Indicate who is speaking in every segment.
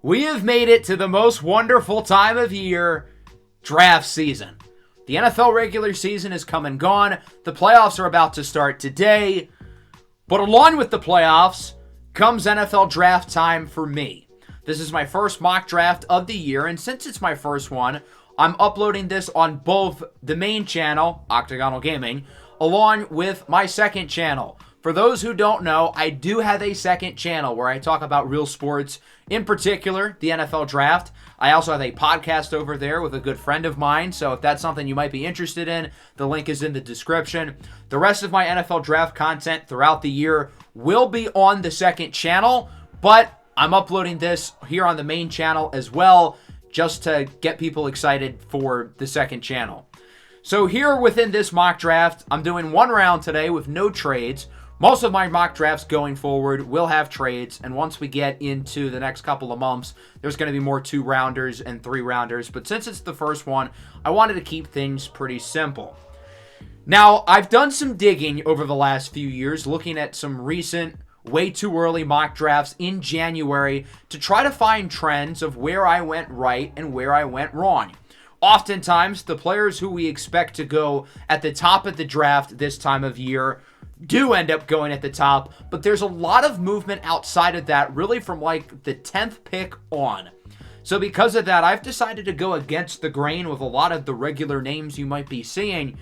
Speaker 1: We have made it to the most wonderful time of year, draft season. The NFL regular season is come and gone. The playoffs are about to start today. But along with the playoffs comes NFL draft time for me. This is my first mock draft of the year, and since it's my first one, I'm uploading this on both the main channel, Octagonal Gaming, along with my second channel. For those who don't know, I do have a second channel where I talk about real sports, in particular, the NFL draft. I also have a podcast over there with a good friend of mine, so if that's something you might be interested in, the link is in the description. The rest of my NFL draft content throughout the year will be on the second channel, but I'm uploading this here on the main channel as well, just to get people excited for the second channel. So here within this mock draft, I'm doing one round today with no trades. Most of my mock drafts going forward will have trades, and once we get into the next couple of months, there's going to be more 2-rounders and 3-rounders, but since it's the first one, I wanted to keep things pretty simple. Now, I've done some digging over the last few years, looking at some recent, way too early mock drafts in January to try to find trends of where I went right and where I went wrong. Oftentimes, the players who we expect to go at the top of the draft this time of year do end up going at the top, but there's a lot of movement outside of that, really from like the 10th pick on. So because of that, I've decided to go against the grain with a lot of the regular names you might be seeing,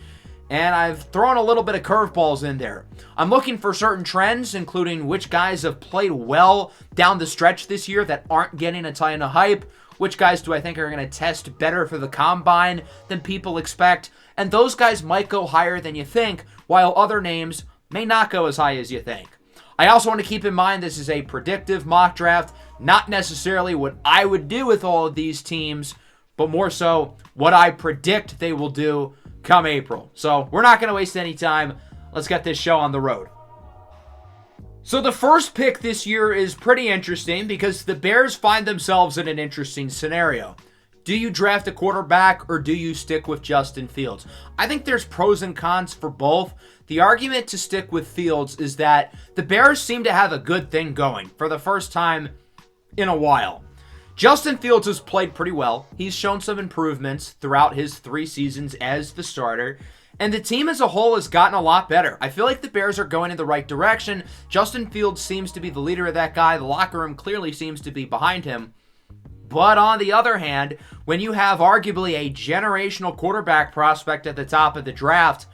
Speaker 1: and I've thrown a little bit of curveballs in there. I'm looking for certain trends, including which guys have played well down the stretch this year that aren't getting a ton of hype, which guys do I think are going to test better for the combine than people expect, and those guys might go higher than you think, while other names may not go as high as you think. I also want to keep in mind this is a predictive mock draft, not necessarily what I would do with all of these teams, but more so what I predict they will do come April. So we're not going to waste any time. Let's get this show on the road. So the first pick this year is pretty interesting because the Bears find themselves in an interesting scenario. Do you draft a quarterback or do you stick with Justin Fields? I think there's pros and cons for both. The argument to stick with Fields is that the Bears seem to have a good thing going for the first time in a while. Justin Fields has played pretty well. He's shown some improvements throughout his 3 seasons as the starter, and the team as a whole has gotten a lot better. I feel like the Bears are going in the right direction. Justin Fields seems to be the leader of that guy. The locker room clearly seems to be behind him. But on the other hand, when you have arguably a generational quarterback prospect at the top of the draft,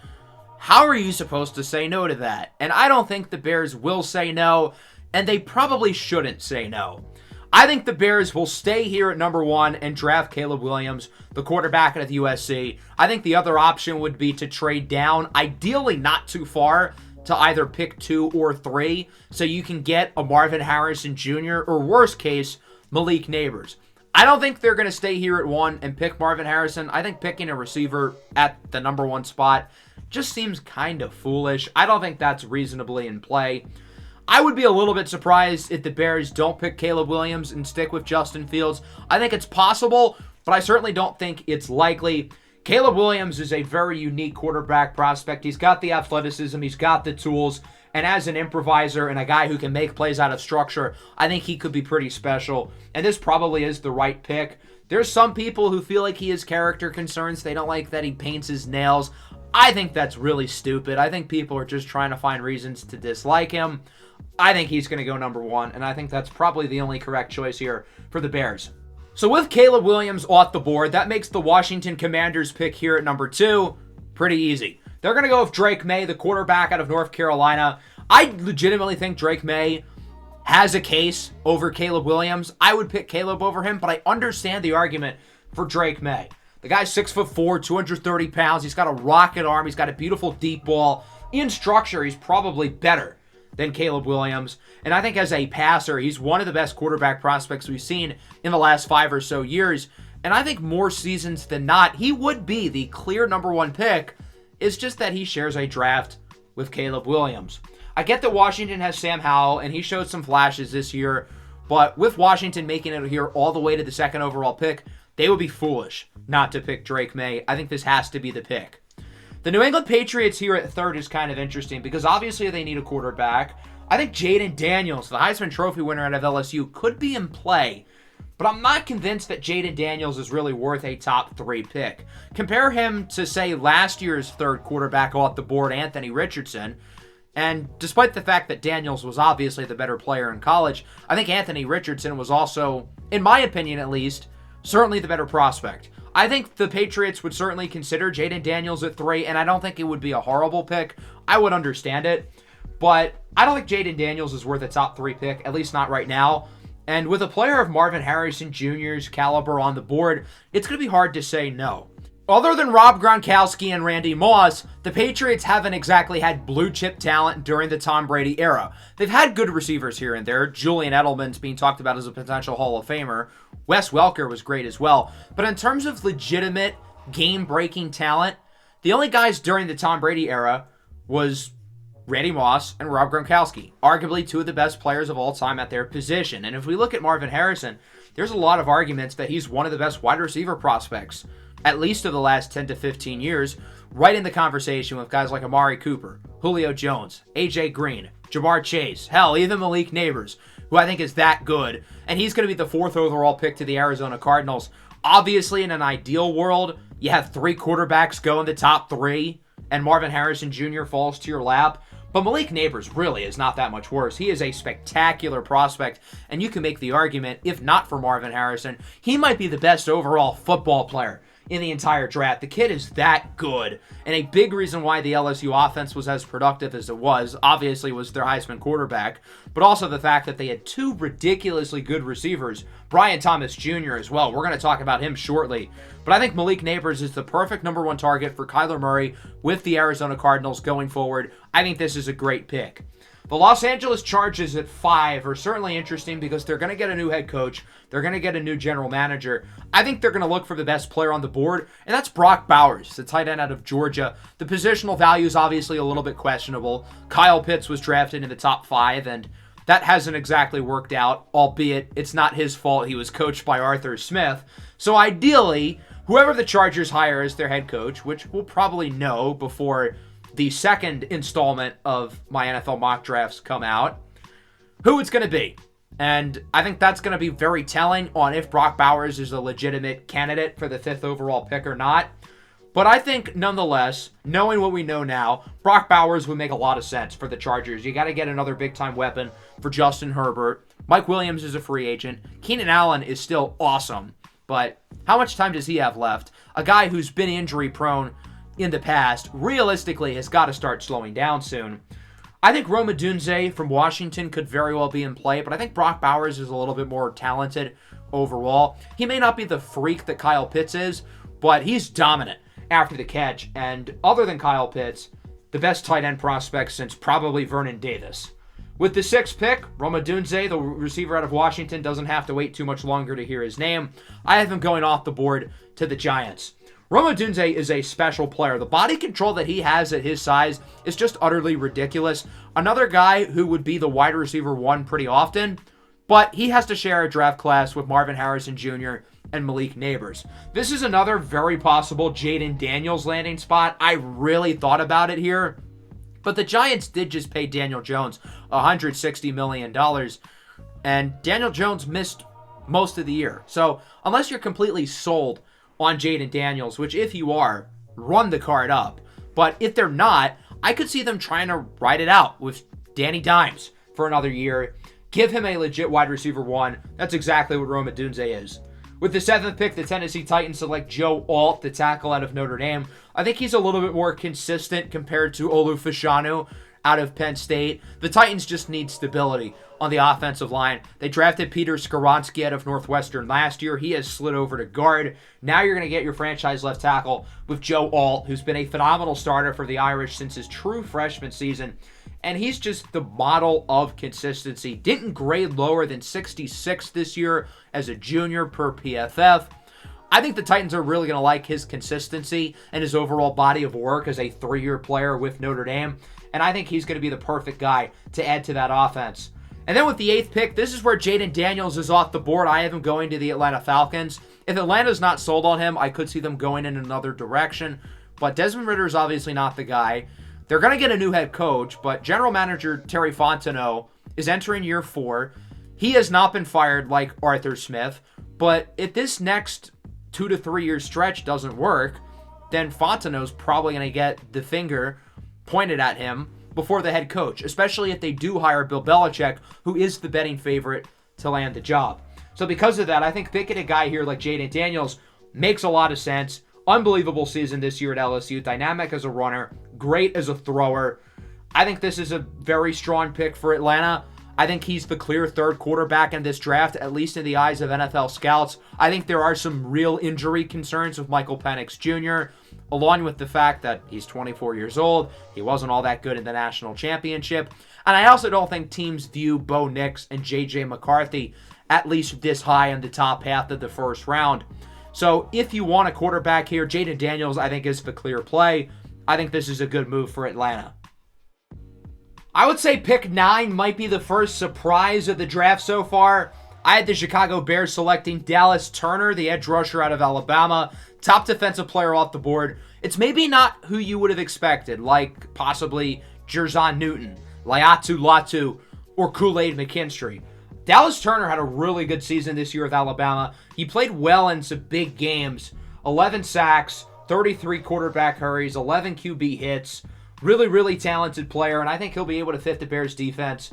Speaker 1: how are you supposed to say no to that? And I don't think the Bears will say no, and they probably shouldn't say no. I think the Bears will stay here at number 1 and draft Caleb Williams, the quarterback out of USC. I think the other option would be to trade down, ideally not too far, to either pick 2 or 3, so you can get a Marvin Harrison Jr., or worst case, Malik Nabers. I don't think they're going to stay here at 1 and pick Marvin Harrison. I think picking a receiver at the number 1 spot just seems kind of foolish. I don't think that's reasonably in play. I would be a little bit surprised if the Bears don't pick Caleb Williams and stick with Justin Fields. I think it's possible, but I certainly don't think it's likely. Caleb Williams is a very unique quarterback prospect. He's got the athleticism, he's got the tools, and as an improviser and a guy who can make plays out of structure, I think he could be pretty special, and this probably is the right pick. There's some people who feel like he has character concerns. They don't like that he paints his nails. I think that's really stupid. I think people are just trying to find reasons to dislike him. I think he's going to go number 1, and I think that's probably the only correct choice here for the Bears. So with Caleb Williams off the board, that makes the Washington Commanders pick here at number 2 pretty easy. They're going to go with Drake Maye, the quarterback out of North Carolina. I legitimately think Drake Maye has a case over Caleb Williams. I would pick Caleb over him, but I understand the argument for Drake Maye. The guy's 6'4", 230 pounds. He's got a rocket arm. He's got a beautiful deep ball. In structure, he's probably better than Caleb Williams. And I think as a passer, he's one of the best quarterback prospects we've seen in the last 5 or so years. And I think more seasons than not, he would be the clear number 1 pick. It's just that he shares a draft with Caleb Williams. I get that Washington has Sam Howell, and he showed some flashes this year. But with Washington making it here all the way to the 2nd overall pick, they would be foolish not to pick Drake Maye. I think this has to be the pick. The New England Patriots here at 3rd is kind of interesting because obviously they need a quarterback. I think Jayden Daniels, the Heisman Trophy winner out of LSU, could be in play. but I'm not convinced that Jayden Daniels is really worth a top 3 pick. Compare him to, say, last year's third quarterback off the board, Anthony Richardson, and despite the fact that Daniels was obviously the better player in college, I think Anthony Richardson was also, in my opinion at least, certainly the better prospect. I think the Patriots would certainly consider Jayden Daniels at 3, and I don't think it would be a horrible pick. I would understand it, but I don't think Jayden Daniels is worth a top 3 pick, at least not right now. And with a player of Marvin Harrison Jr.'s caliber on the board, it's going to be hard to say no. Other than Rob Gronkowski and Randy Moss, the Patriots haven't exactly had blue-chip talent during the Tom Brady era. They've had good receivers here and there. Julian Edelman's being talked about as a potential Hall of Famer. Wes Welker was great as well. But in terms of legitimate, game-breaking talent, the only guys during the Tom Brady era was Randy Moss and Rob Gronkowski, arguably two of the best players of all time at their position. And if we look at Marvin Harrison, there's a lot of arguments that he's one of the best wide receiver prospects, at least of the last 10 to 15 years, right in the conversation with guys like Amari Cooper, Julio Jones, AJ Green, Jamar Chase, hell, even Malik Nabers, who I think is that good. And he's going to be the 4th overall pick to the Arizona Cardinals. Obviously, in an ideal world, you have 3 quarterbacks go in the top 3, and Marvin Harrison Jr. falls to your lap. But Malik Nabers really is not that much worse. He is a spectacular prospect, and you can make the argument, if not for Marvin Harrison, he might be the best overall football player in the entire draft. The kid is that good, and a big reason why the LSU offense was as productive as it was, obviously, was their Heisman quarterback, but also the fact that they had 2 ridiculously good receivers, Brian Thomas Jr. as well. We're going to talk about him shortly, but I think Malik Nabers is the perfect number 1 target for Kyler Murray with the Arizona Cardinals going forward. I think this is a great pick. The Los Angeles Chargers at 5 are certainly interesting because they're going to get a new head coach. They're going to get a new general manager. I think they're going to look for the best player on the board, and that's Brock Bowers, the tight end out of Georgia. The positional value is obviously a little bit questionable. Kyle Pitts was drafted in the top 5, and that hasn't exactly worked out, albeit it's not his fault. He was coached by Arthur Smith. So ideally, whoever the Chargers hire as their head coach, which we'll probably know before the second installment of my NFL mock drafts come out, who it's going to be. And I think that's going to be very telling on if Brock Bowers is a legitimate candidate for the 5th overall pick or not. But I think, nonetheless, knowing what we know now, Brock Bowers would make a lot of sense for the Chargers. You got to get another big-time weapon for Justin Herbert. Mike Williams is a free agent. Keenan Allen is still awesome. But how much time does he have left? A guy who's been injury-prone in the past, realistically, has got to start slowing down soon. I think Rome Odunze from Washington could very well be in play, but I think Brock Bowers is a little bit more talented overall. He may not be the freak that Kyle Pitts is, but he's dominant after the catch. And other than Kyle Pitts, the best tight end prospect since probably Vernon Davis. With the 6th pick, Rome Odunze, the receiver out of Washington, doesn't have to wait too much longer to hear his name. I have him going off the board to the Giants. Rome Odunze is a special player. The body control that he has at his size is just utterly ridiculous. Another guy who would be the wide receiver 1 pretty often, but he has to share a draft class with Marvin Harrison Jr. and Malik Nabers. This is another very possible Jayden Daniels landing spot. I really thought about it here, but the Giants did just pay Daniel Jones $160 million, and Daniel Jones missed most of the year. So unless you're completely sold on Jayden Daniels, which if you are, run the card up. But if they're not, I could see them trying to ride it out with Danny Dimes for another year. Give him a legit wide receiver 1. That's exactly what Rome Odunze is. With the 7th pick, the Tennessee Titans select Joe Alt, the tackle out of Notre Dame. I think he's a little bit more consistent compared to Olu Fashanu out of Penn State. The Titans just need stability on the offensive line. They drafted Peter Skoronski out of Northwestern last year. He has slid over to guard. Now you're going to get your franchise left tackle with Joe Alt, who's been a phenomenal starter for the Irish since his true freshman season. And he's just the model of consistency. Didn't grade lower than 66 this year as a junior per PFF. I think the Titans are really going to like his consistency and his overall body of work as a 3-year player with Notre Dame. And I think he's going to be the perfect guy to add to that offense. And then with the 8th pick, this is where Jayden Daniels is off the board. I have him going to the Atlanta Falcons. If Atlanta's not sold on him, I could see them going in another direction. But Desmond Ridder is obviously not the guy. They're going to get a new head coach, but general manager Terry Fontenot is entering year 4. He has not been fired like Arthur Smith, But if this next 2 to 3 year stretch doesn't work, then Fontenot's probably going to get the finger pointed at him before the head coach, especially if they do hire Bill Belichick, who is the betting favorite to land the job. So because of that, I think picking a guy here like Jayden Daniels makes a lot of sense. Unbelievable season this year at LSU. Dynamic as a runner, great as a thrower. I think this is a very strong pick for Atlanta. I think he's the clear third quarterback in this draft, at least in the eyes of NFL scouts. I think there are some real injury concerns with Michael Penix Jr., along with the fact that he's 24 years old. He wasn't all that good in the national championship. And I also don't think teams view Bo Nix and J.J. McCarthy at least this high in the top half of the first round. So if you want a quarterback here, Jayden Daniels, I think, is the clear play. I think this is a good move for Atlanta. I would say pick 9 might be the first surprise of the draft so far. I had the Chicago Bears selecting Dallas Turner, the edge rusher out of Alabama, top defensive player off the board. It's maybe not who you would have expected, like possibly ZhanNewton, Latu, or Kool-aid McKinstry. Dallas Turner had a really good season this year with Alabama. He played well in some big games. 11 sacks, 33 quarterback hurries, 11 QB hits. Really, really talented player, and I think he'll be able to fit the Bears' defense.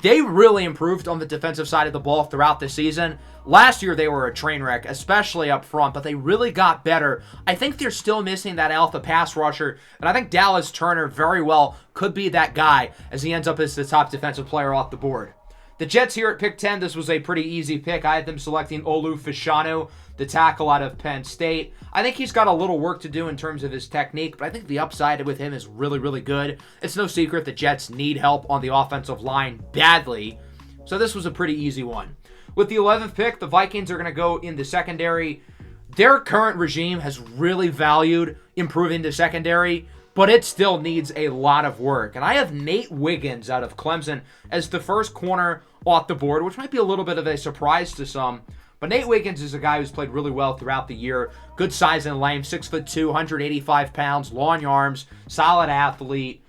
Speaker 1: They really improved on the defensive side of the ball throughout the season. Last year, they were a train wreck, especially up front, but they really got better. I think they're still missing that alpha pass rusher, and I think Dallas Turner very well could be that guy as he ends up as the top defensive player off the board. The Jets here at pick 10, this was a pretty easy pick. I had them selecting Fashanu, the tackle out of Penn State. I think he's got a little work to do in terms of his technique, but I think the upside with him is really, really good. It's no secret the Jets need help on the offensive line badly, so this was a pretty easy one. With the 11th pick, the Vikings are going to go in the secondary. Their current regime has really valued improving the secondary, but it still needs a lot of work. And I have Nate Wiggins out of Clemson as the first corner off the board, which might be a little bit of a surprise to some. But Nate Wiggins is a guy who's played really well throughout the year. Good size and length, 6'2", 185 pounds, long arms, solid athlete.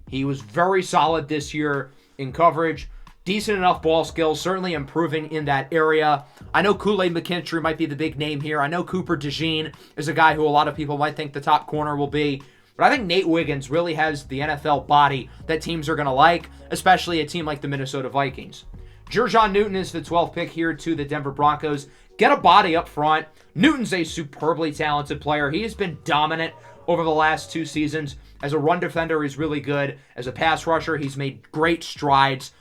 Speaker 1: He was very solid this year in coverage. Decent enough ball skills, certainly improving in that area. I know Kool-aid McKinstry might be the big name here. I know Cooper DeJean is a guy who a lot of people might think the top corner will be. But I think Nate Wiggins really has the NFL body that teams are going to like, especially a team like the Minnesota Vikings. ZhanNewton is the 12th pick here to the Denver Broncos. Get a body up front. Newton's a superbly talented player. He has been dominant over the last 2 seasons. As a run defender, he's really good. As a pass rusher, he's made great strides.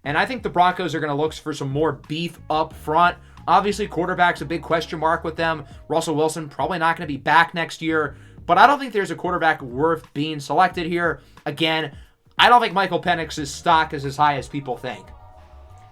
Speaker 1: And I think the Broncos are going to look for some more beef up front. Obviously, quarterback's a big question mark with them. Russell Wilson probably not going to be back next year. But I don't think there's a quarterback worth being selected here. Again, I don't think Michael Penix's stock is as high as people think.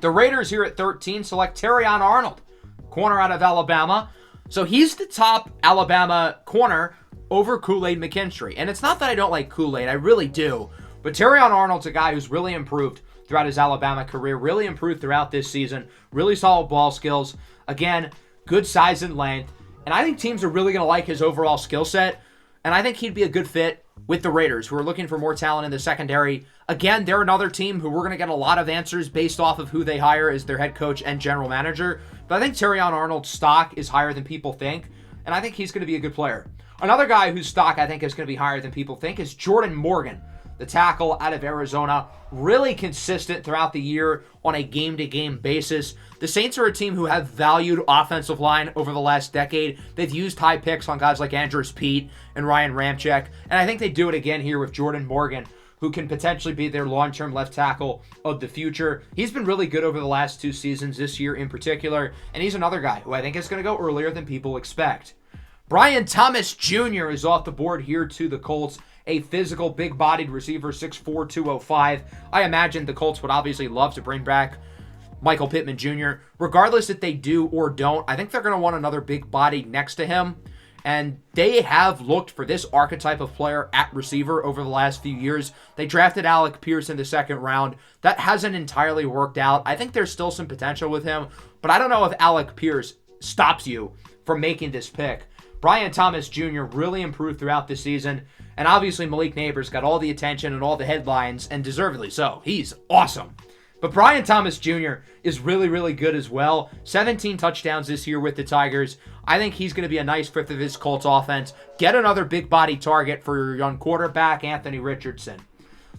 Speaker 1: The Raiders here at 13 select Terrion Arnold, corner out of Alabama. So he's the top Alabama corner over Kool-aid McKinstry. And it's not that I don't like Kool-aid, I really do. But Terrion Arnold's a guy who's really improved throughout his Alabama career, really improved throughout this season, really solid ball skills. Again, good size and length. And I think teams are really going to like his overall skill set. And I think he'd be a good fit with the Raiders, who are looking for more talent in the secondary. Again, they're another team who we're going to get a lot of answers based off of who they hire as their head coach and general manager. But I think Terrion Arnold's stock is higher than people think, and I think he's going to be a good player. Another guy whose stock I think is going to be higher than people think is Jordan Morgan, the tackle out of Arizona. Really consistent throughout the year on a game-to-game basis. The Saints are a team who have valued offensive line over the last decade. They've used high picks on guys like Andrews Pete and Ryan Ramczyk, and I think they do it again here with Jordan Morgan, who can potentially be their long-term left tackle of the future. He's been really good over the last 2 seasons, this year in particular, and he's another guy who I think is going to go earlier than people expect. Brian Thomas Jr. is off the board here to the Colts. A physical, big-bodied receiver, 6'4", 205. I imagine the Colts would obviously love to bring back Michael Pittman Jr. Regardless if they do or don't, I think they're going to want another big body next to him. And they have looked for this archetype of player at receiver over the last few years. They drafted Alec Pierce in the 2nd round. That hasn't entirely worked out. I think there's still some potential with him, but I don't know if Alec Pierce stops you from making this pick. Brian Thomas Jr. really improved throughout this season. And obviously Malik Nabers got all the attention and all the headlines, and deservedly so. He's awesome. But Brian Thomas Jr. is really, really good as well. 17 touchdowns this year with the Tigers. I think he's going to be a nice fit for this Colts offense. Get another big body target for your young quarterback, Anthony Richardson.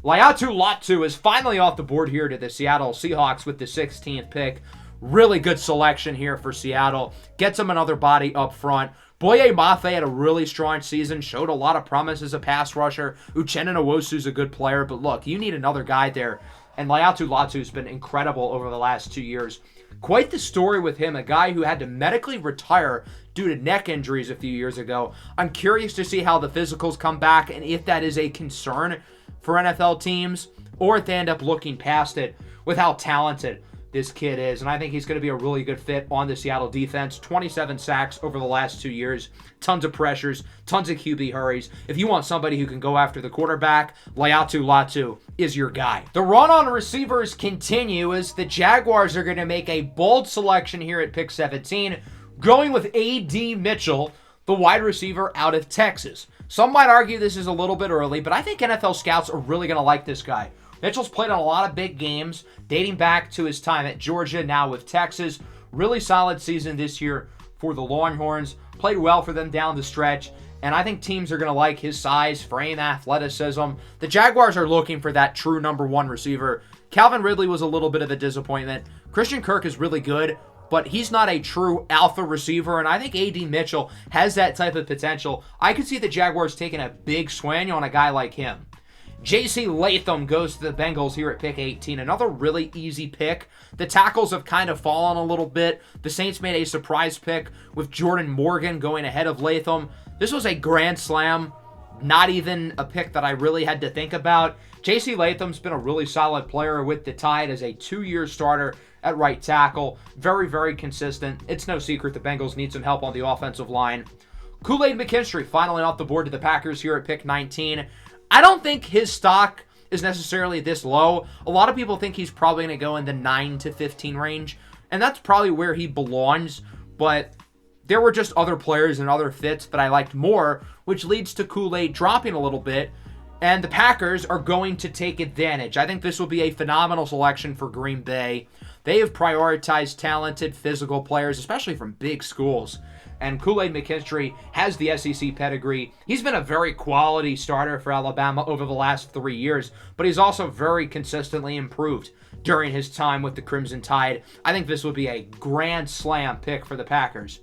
Speaker 1: Latu is finally off the board here to the Seattle Seahawks with the 16th pick. Really good selection here for Seattle. Gets him another body up front. Maye had a really strong season, showed a lot of promise as a pass rusher. Uchenna Nwosu's a good player, but look, you need another guy there. And Latu's been incredible over the last 2 years. Quite the story with him, a guy who had to medically retire due to neck injuries a few years ago. I'm curious to see how the physicals come back and if that is a concern for NFL teams or if they end up looking past it with how talented this kid is. And I think he's going to be a really good fit on the Seattle defense. 27 sacks over the last 2 years. Tons of pressures. Tons of QB hurries. If you want somebody who can go after the quarterback, Latu is your guy. The run on receivers continue as the Jaguars are going to make a bold selection here at pick 17, going with A.D. Mitchell, the wide receiver out of Texas. Some might argue this is a little bit early, but I think NFL scouts are really going to like this guy. Mitchell's played on a lot of big games, dating back to his time at Georgia, now with Texas. Really solid season this year for the Longhorns. Played well for them down the stretch, and I think teams are going to like his size, frame, athleticism. The Jaguars are looking for that true number one receiver. Calvin Ridley was a little bit of a disappointment. Christian Kirk is really good, but he's not a true alpha receiver, and I think A.D. Mitchell has that type of potential. I could see the Jaguars taking a big swing on a guy like him. J.C. Latham goes to the Bengals here at pick 18. Another really easy pick. The tackles have kind of fallen a little bit. The Saints made a surprise pick with Jordan Morgan going ahead of Latham. This was a grand slam, not even a pick that I really had to think about. J.C. Latham's been a really solid player with the Tide as a 2-year starter at right tackle. Very, very consistent. It's no secret the Bengals need some help on the offensive line. Kool-aid McKinstry finally off the board to the Packers here at pick 19. I don't think his stock is necessarily this low. A lot of people think he's probably going to go in the 9 to 15 range, and that's probably where he belongs, but there were just other players and other fits that I liked more, which leads to Kool-Aid dropping a little bit, and the Packers are going to take advantage. I think this will be a phenomenal selection for Green Bay. They have prioritized talented physical players, especially from big schools. And Kool-Aid McKinstry has the SEC pedigree. He's been a very quality starter for Alabama over the last 3 years, but he's also very consistently improved during his time with the Crimson Tide. I think this would be a grand slam pick for the Packers.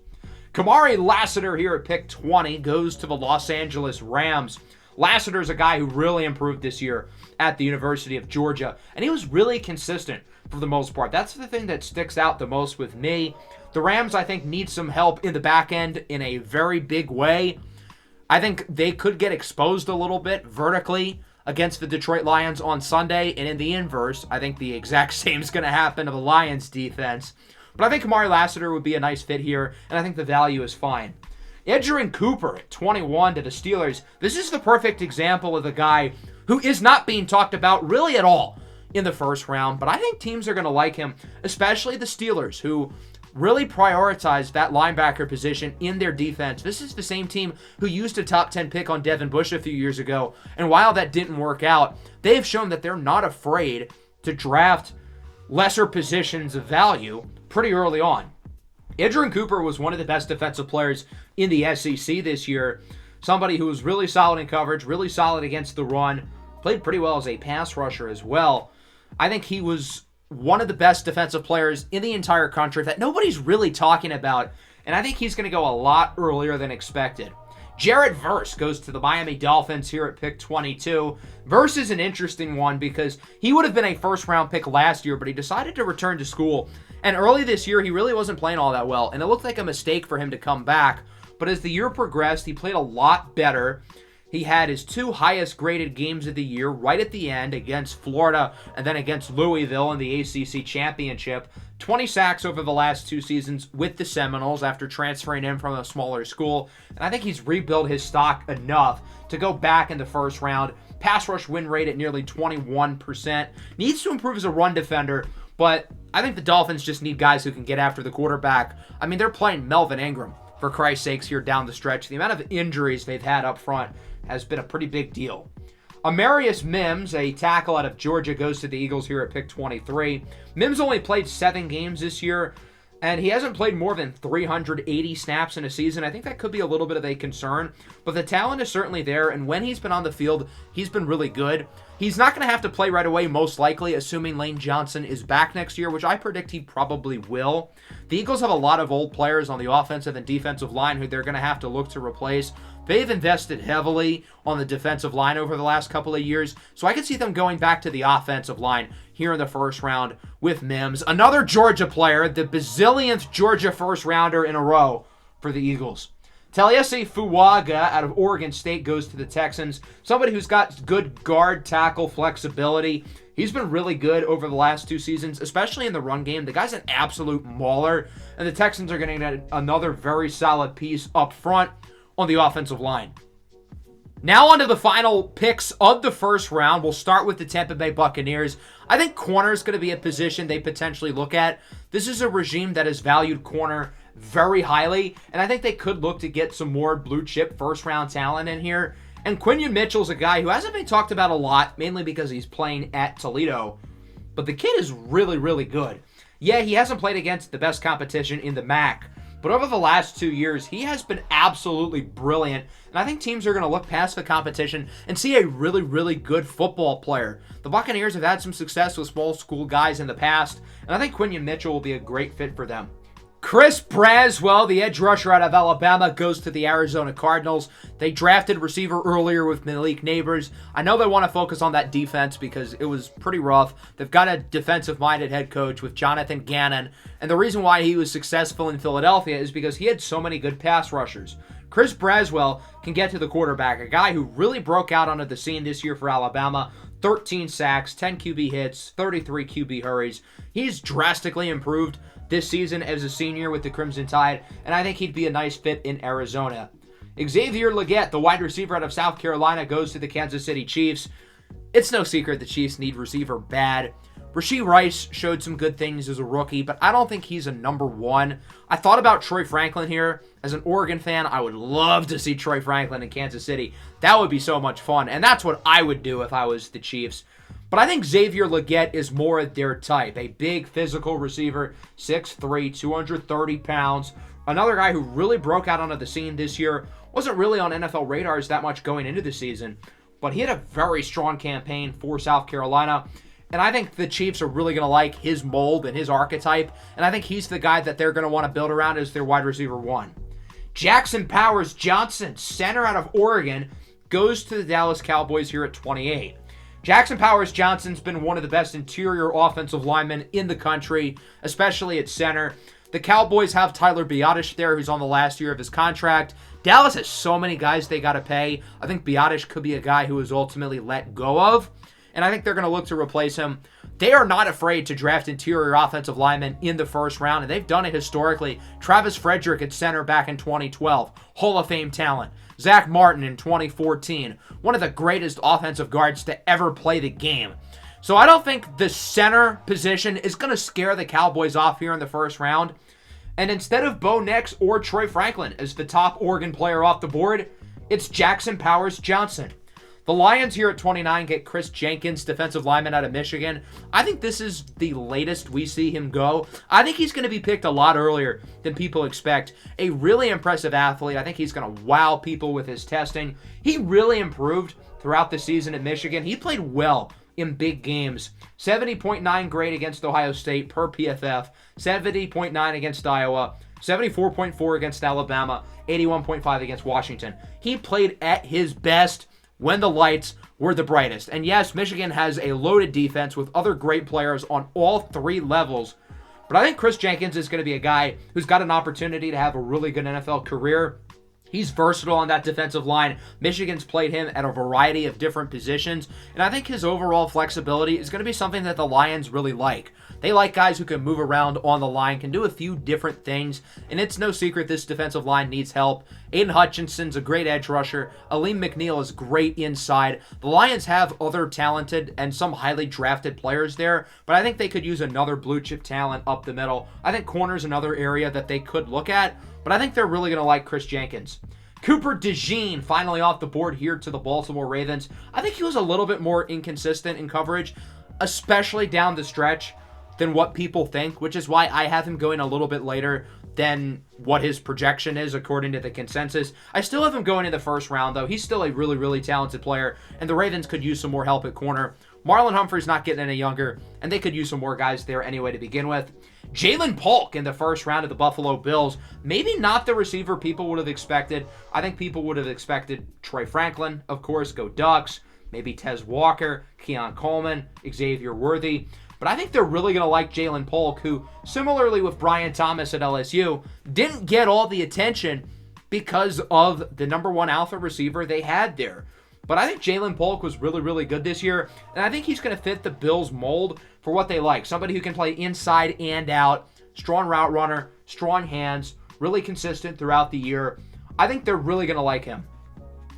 Speaker 1: Kamari Lassiter here at pick 20 goes to the Los Angeles Rams. Lassiter's a guy who really improved this year at the University of Georgia, and he was really consistent for the most part. That's the thing that sticks out the most with me. The Rams, I think, need some help in the back end in a very big way. I think they could get exposed a little bit vertically against the Detroit Lions on Sunday, and in the inverse, I think the exact same is going to happen to the Lions defense. But I think Kamari Lassiter would be a nice fit here, and I think the value is fine. Edgerrin Cooper at 21 to the Steelers. This is the perfect example of a guy who is not being talked about really at all in the first round, but I think teams are going to like him, especially the Steelers, who really prioritized that linebacker position in their defense. This is the same team who used a top 10 pick on Devin Bush a few years ago, and while that didn't work out, they have shown that they're not afraid to draft lesser positions of value pretty early on. Edgerrin Cooper was one of the best defensive players in the SEC this year. Somebody who was really solid in coverage, really solid against the run, played pretty well as a pass rusher as well. I think he was one of the best defensive players in the entire country that nobody's really talking about, and I think he's going to go a lot earlier than expected. Jarrett Verse goes to the Miami Dolphins here at pick 22. Verse is an interesting one because he would have been a first-round pick last year, but he decided to return to school. And early this year, he really wasn't playing all that well, and it looked like a mistake for him to come back. But as the year progressed, he played a lot better. He had his 2 highest graded games of the year right at the end against Florida and then against Louisville in the ACC Championship. 20 sacks over the last 2 seasons with the Seminoles after transferring in from a smaller school. And I think he's rebuilt his stock enough to go back in the first round. Pass rush win rate at nearly 21%. Needs to improve as a run defender, but I think the Dolphins just need guys who can get after the quarterback. I mean, they're playing Melvin Ingram, for Christ's sakes, here down the stretch. The amount of injuries they've had up front has been a pretty big deal. Amarius Mims, a tackle out of Georgia, goes to the Eagles here at pick 23. Mims only played 7 games this year, and he hasn't played more than 380 snaps in a season. I think that could be a little bit of a concern, but the talent is certainly there, and when he's been on the field, he's been really good. He's not going to have to play right away, most likely, assuming Lane Johnson is back next year, which I predict he probably will. The Eagles have a lot of old players on the offensive and defensive line who they're going to have to look to replace. They've invested heavily on the defensive line over the last couple of years, so I could see them going back to the offensive line here in the first round with Mims. Another Georgia player, the bazillionth Georgia first rounder in a row for the Eagles. Taliese Fuaga out of Oregon State goes to the Texans. Somebody who's got good guard tackle flexibility. He's been really good over the last 2 seasons, especially in the run game. The guy's an absolute mauler, and the Texans are going to get another very solid piece up front on the offensive line. Now on to the final picks of the first round. We'll start with the Tampa Bay Buccaneers. I think corner is going to be a position they potentially look at. This is a regime that has valued corner very highly, and I think they could look to get some more blue chip first round talent in here. And Quinion Mitchell's a guy who hasn't been talked about a lot, mainly because he's playing at Toledo, but the kid is really, really good. Yeah, he hasn't played against the best competition in the MAC, but over the last 2 years, he has been absolutely brilliant, and I think teams are going to look past the competition and see a really, really good football player. The Buccaneers have had some success with small school guys in the past, and I think Quinion Mitchell will be a great fit for them. Chris Braswell, the edge rusher out of Alabama, goes to the Arizona Cardinals. They drafted receiver earlier with Malik Nabers. I know they want to focus on that defense because it was pretty rough. They've got a defensive-minded head coach with Jonathan Gannon, and the reason why he was successful in Philadelphia is because he had so many good pass rushers. Chris Braswell can get to the quarterback, a guy who really broke out onto the scene this year for Alabama. 13 sacks, 10 QB hits, 33 QB hurries. He's drastically improved this season as a senior with the Crimson Tide, and I think he'd be a nice fit in Arizona. Xavier Legette, the wide receiver out of South Carolina, goes to the Kansas City Chiefs. It's no secret the Chiefs need receiver bad. Rashee Rice showed some good things as a rookie, but I don't think he's a number 1. I thought about Troy Franklin here. As an Oregon fan, I would love to see Troy Franklin in Kansas City. That would be so much fun, and that's what I would do if I was the Chiefs. But I think Xavier Legette is more their type. A big physical receiver, 6'3", 230 pounds. Another guy who really broke out onto the scene this year. Wasn't really on NFL radars that much going into the season, but he had a very strong campaign for South Carolina. And I think the Chiefs are really going to like his mold and his archetype. And I think he's the guy that they're going to want to build around as their wide receiver 1. Jackson Powers Johnson, center out of Oregon, goes to the Dallas Cowboys here at 28. Jackson Powers Johnson's been one of the best interior offensive linemen in the country, especially at center. The Cowboys have Tyler Biadasz there, who's on the last year of his contract. Dallas has so many guys they got to pay. I think Biadasz could be a guy who is ultimately let go of, and I think they're going to look to replace him. They are not afraid to draft interior offensive linemen in the first round, and they've done it historically. Travis Frederick at center back in 2012, Hall of Fame talent. Zach Martin in 2014, one of the greatest offensive guards to ever play the game. So I don't think the center position is going to scare the Cowboys off here in the first round. And instead of Bo Nix or Troy Franklin as the top Oregon player off the board, it's Jackson Powers Johnson. The Lions here at 29 get Chris Jenkins, defensive lineman out of Michigan. I think this is the latest we see him go. I think he's going to be picked a lot earlier than people expect. A really impressive athlete. I think he's going to wow people with his testing. He really improved throughout the season at Michigan. He played well in big games. 70.9 grade against Ohio State per PFF. 70.9 against Iowa. 74.4 against Alabama. 81.5 against Washington. He played at his best when the lights were the brightest. And yes, Michigan has a loaded defense with other great players on all 3 levels. But I think Chris Jenkins is going to be a guy who's got an opportunity to have a really good NFL career. He's versatile on that defensive line. Michigan's played him at a variety of different positions, and I think his overall flexibility is going to be something that the Lions really like. They like guys who can move around on the line, can do a few different things, and it's no secret this defensive line needs help. Aiden Hutchinson's a great edge rusher. Aleem McNeil is great inside. The Lions have other talented and some highly drafted players there, but I think they could use another blue chip talent up the middle. I think corner's another area that they could look at, but I think they're really going to like Chris Jenkins. Cooper DeJean finally off the board here to the Baltimore Ravens. I think he was a little bit more inconsistent in coverage, especially down the stretch, than what people think, which is why I have him going a little bit later than what his projection is according to the consensus. I still have him going in the first round, though. He's still a really, really talented player, and the Ravens could use some more help at corner. Marlon Humphrey's not getting any younger, and they could use some more guys there anyway to begin with. Jalen Polk in the first round of the Buffalo Bills. Maybe not the receiver people would have expected. I think people would have expected Troy Franklin, of course, go Ducks. Maybe Tez Walker, Keon Coleman, Xavier Worthy. But I think they're really going to like Jalen Polk, who, similarly with Brian Thomas at LSU, didn't get all the attention because of the number one alpha receiver they had there. But I think Jalen Polk was really, really good this year, and I think he's going to fit the Bills' mold for what they like. Somebody who can play inside and out, strong route runner, strong hands, really consistent throughout the year. I think they're really going to like him.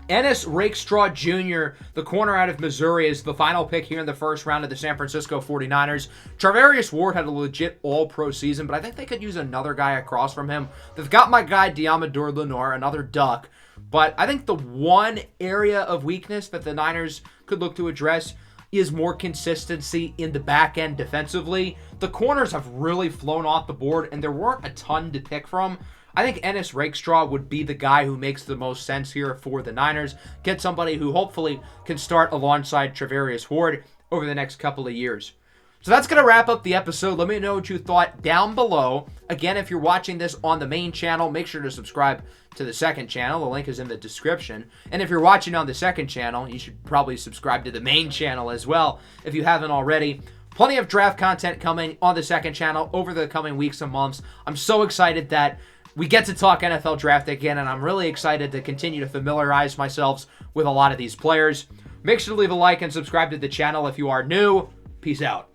Speaker 1: Ennis Rakestraw Jr., the corner out of Missouri, is the final pick here in the first round of the San Francisco 49ers. Travarius Ward had a legit all-pro season, but I think they could use another guy across from him. They've got my guy Diamador Lenore, another Duck. But I think the one area of weakness that the Niners could look to address is more consistency in the back end defensively. The corners have really flown off the board, and there weren't a ton to pick from. I think Ennis Rakestraw would be the guy who makes the most sense here for the Niners. Get somebody who hopefully can start alongside Travarius Ward over the next couple of years. So that's going to wrap up the episode. Let me know what you thought down below. Again, if you're watching this on the main channel, make sure to subscribe to the second channel. The link is in the description. And if you're watching on the second channel, you should probably subscribe to the main channel as well if you haven't already. Plenty of draft content coming on the second channel over the coming weeks and months. I'm so excited that we get to talk NFL draft again, and I'm really excited to continue to familiarize myself with a lot of these players. Make sure to leave a like and subscribe to the channel if you are new. Peace out.